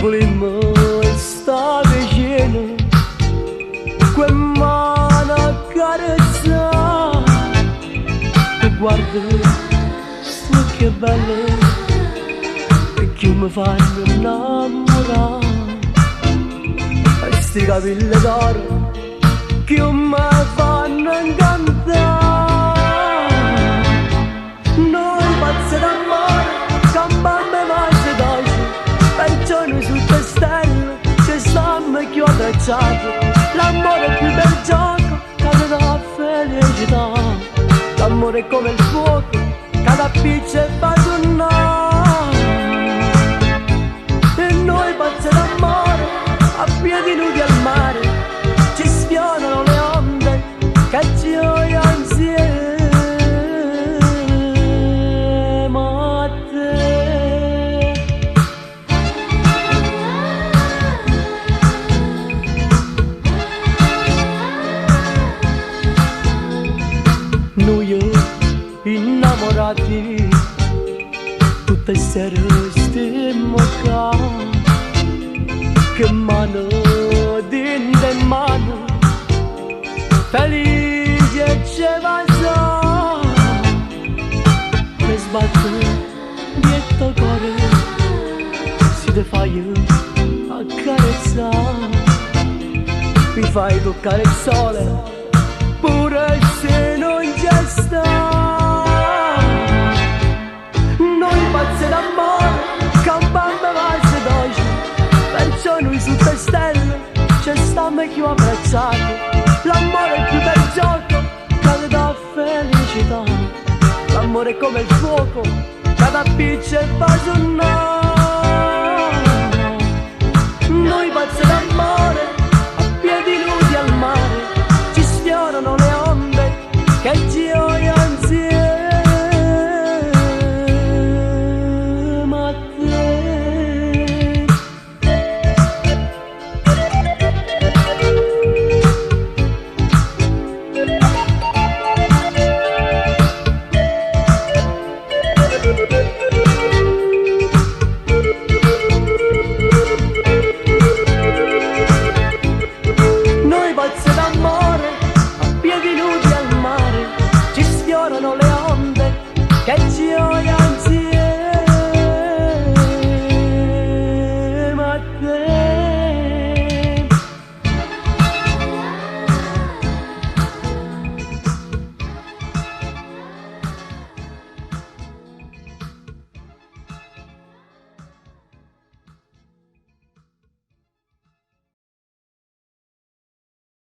volimmo sta vicino, quel mano accarezza, e guarda, sto che bello, e che mi fanno innamorare, e sti capelli d'oro che mi fanno incantare. Noi pazzi d'amore, campando voce dolce, perciò noi su te stelle ci stiamo più abbracciati. L'amore è più bel gioco che ti dà felicità. L'amore è come il fuoco che ti appiccia e fa tornare. E noi pazzi d'amore, a piedi nudi al mare, ci sfionano le onde che ci vogliono insieme. Noi innamorati tutte sere stiamo qua, che mano dentro in mano felice ci va già, mi sbatte dietro cuore si te fai accarezzare, mi fai toccare il sole pure se non c'è sta. Noi pazzi d'amore, campando valse d'oggi, perciò noi su te stelle ci stiamo più abbracciati. L'amore è il più bel gioco che ti dà felicità. L'amore è come il fuoco che ti appiccia e fa tornare.